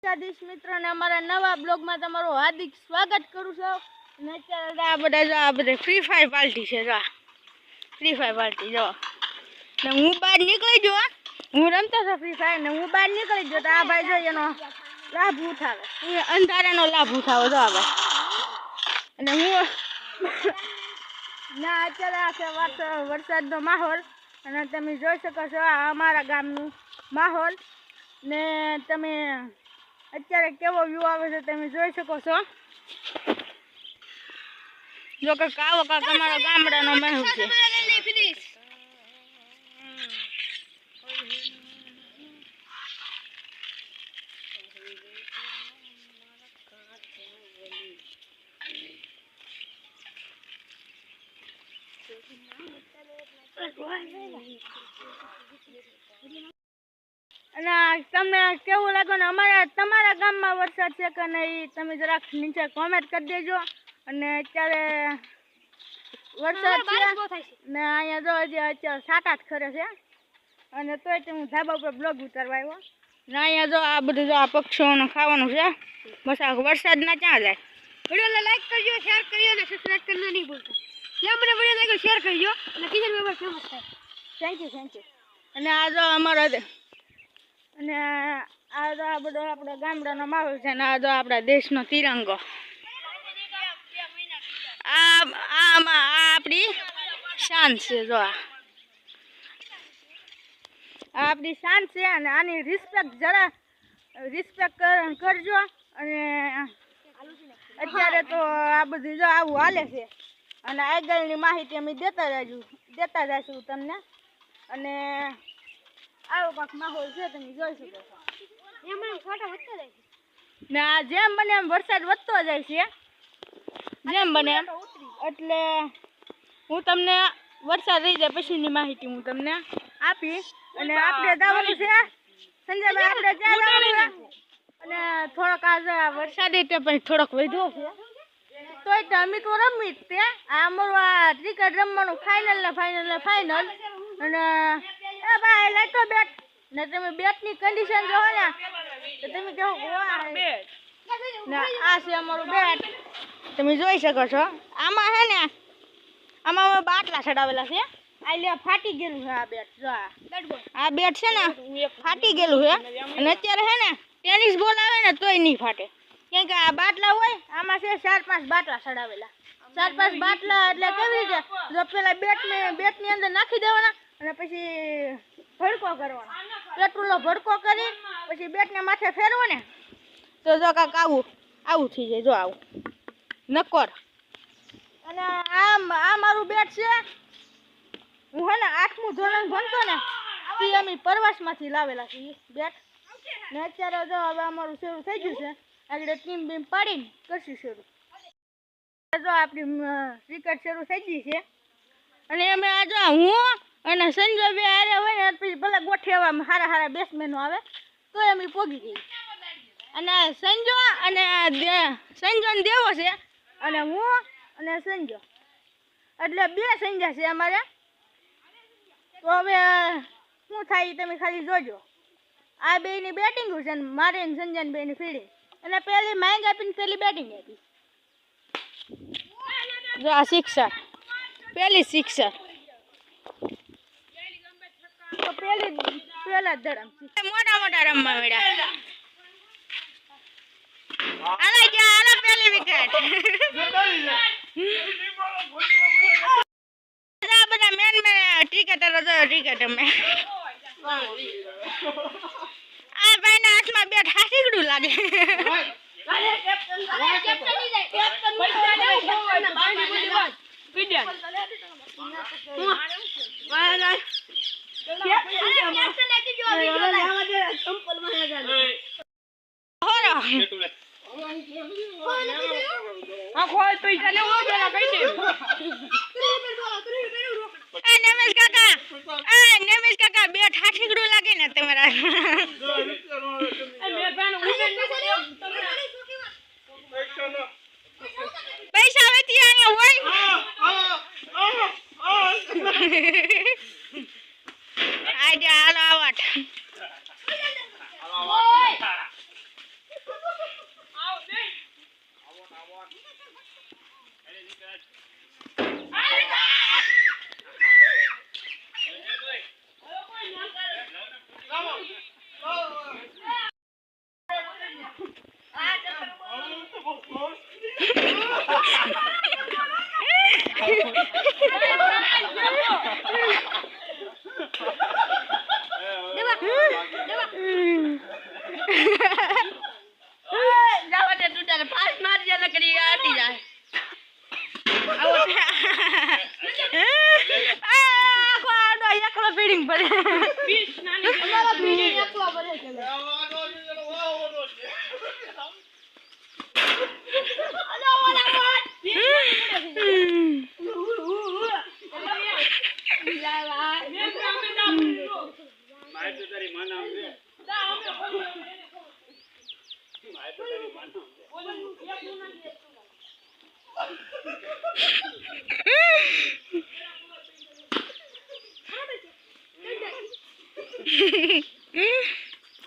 स्वादिष्ट मित्रों ने हमारा नवा ब्लॉग में तमारो हार्दिक स्वागत करूँ छो। ने અત્યારે આ બધા ફ્રી ફાયર પાર્ટી છે જો ફ્રી ફાયર પાર્ટી જો ને હું બહાર નીકળી જો હું રમતો હતો ફ્રી ફાયર ને હું બહાર નીકળી જો તો આ ભાઈ જો એનો લાભ ઉઠાવે એ અંધારાનો લાભ ઉઠાવે જો આ ભાઈ અને હું ના અત્યારે આ છે વરસાદનો માહોલ અને તમે જોઈ શકો છો આ અમારા ગામનું માહોલ ને તમે અત્યારે કેવો વ્યૂ આવે છે તમે જોઈ શકો છો। જો કે કાવો કાક અમારો ગામડાનો મહેલ છે। અને તમને કેવું લાગે ને તમારા ગામમાં વરસાદ છે કે નહીં તમે જરાક નીચે કોમેન્ટ કરી દેજો। અને અત્યારે વરસાદ છે ને અહીંયા જો હજી અત્યારે 7-8 ખરે છે અને તોય તે હું ધાબા ઉપર બ્લોગ ઉતારવા આવ્યો ને અહીંયા જો આ બધું જો આ પક્ષીઓને ખાવાનું છે બસ આ વરસાદના ક્યાં જાય। વિડીયોને લાઈક કરજો શેર કરજો અને સબસ્ક્રાઇબ કરવાનું નહીં ભૂલતા। જે મને વિડીયો લાગ્યો શેર કરજો અને કિશન મેમ્બર ફેમસ થાય। Thank you. અને આ જો અમારો અને આ તો આ બધો આપણા ગામડાનો માહોલ છે ને આ તો આપણા દેશનો તિરંગો આ આપણી શાન છે જો આ આપણી શાન છે અને આની રિસ્પેક્ટ કરજો। અને અત્યારે તો આ બધું જો આવું હાલે છે અને આગળની માહિતી અમે દેતા જઈશું તમને। અને આવો કાંક માહોલ છે તમે જોઈ શકો છો એમાં ફોટા વધતા જાય છે ને આ જેમ બને એમ વરસાદ વધતો જાય છે જેમ બને એમ એટલે હું તમને વરસાદ રહી જાય પછીની માહિતી હું તમને આપી। અને આપણે જવાનું છે સંજયભાઈ આપણે ક્યાં જવાનું છે અને થોડોક આજે વરસાદ એટલે પણ થોડોક વધ્યો છે તોય તો અમે તો રમી તે આ અમારું આ ક્રિકેટ રમવાનું ફાઇનલ અને એ ભાઈ લેતો બેટ ને તમે બેટની કન્ડિશન જોવો ને તો તમે કહો બેટ ને આ છે અમારું બેટ તમે જોઈ શકો છો। આમાં હે ને આમાં બાટલા ચડાવેલા છે આ લે ફાટી ગયેલું છે આ બેટ જો આ બેટ છે ને ફાટી ગયેલું છે અને અત્યારે હે ને ટેનિસ બોલ આવે ને તોય નહીં ફાટે કેમ કે આ બાટલા હોય આમાં છે 4-5 બાટલા ચડાવેલા 4-5 બાટલા એટલે કેવી રીતે જો પેલા બેટની અંદર નાખી દેવાના અને પછી ભડકો કરવાનો પેટ્રોલનો ભડકો કરી પછી બેટને માથે ફેરવો ને તો જો કાંક આવું થઈ જાય જો આવું નક્કોર। અને આ મારું બેટ છે હું હે ને 8મું ધોરણ ભણતો ને તે અમે પ્રવાસમાંથી લાવેલા છે બેટ ને અત્યારે જો હવે અમારું શરૂ થઈ ગયું છે આગળ ટીમ બીમ પાડીને કરશું શરૂ જો આપણી ક્રિકેટ શરૂ થઈ ગઈ છે। અને અમે આ જો હું અને સંજય બે હારે હોય ને પછી ભલે ગોઠવવામાં સારા બેટ્સમેનો આવે તો અમે પોગી ગઈ। અને સંજો અને સંજોને દેવો છે અને હું અને સંજો એટલે 2 સંજા છે અમારે તો હવે શું થાય તમે ખાલી જોજો। આ બેની બેટિંગ છે ને મારે ને સંજયની બેની ફિલ્ડિંગ અને પેલી માંગ આપીને પેલી બેટિંગ હતી જો આ સિક્સર પેલી સિક્સર તો પેલા ધરમ મોટા રમવા મળ્યા હાલો પેલી વિકેટ બધા મેન ક્રિકેટર અમે આ ભાઈના હાથમાં બેટ હાથીગડું લાગે નમેશ કાકા બેટ હાથીગડું લાગે ને તમારા પૈસા વેચી અહીંયા હોય આજે હાલો આવટ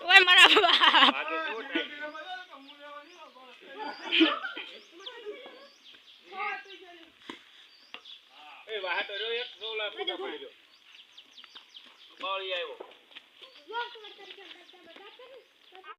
ઓય મારા બાપ એ વાહ તો રો એક સોલા ફૂટા પડી ગયો બાળી આવ્યો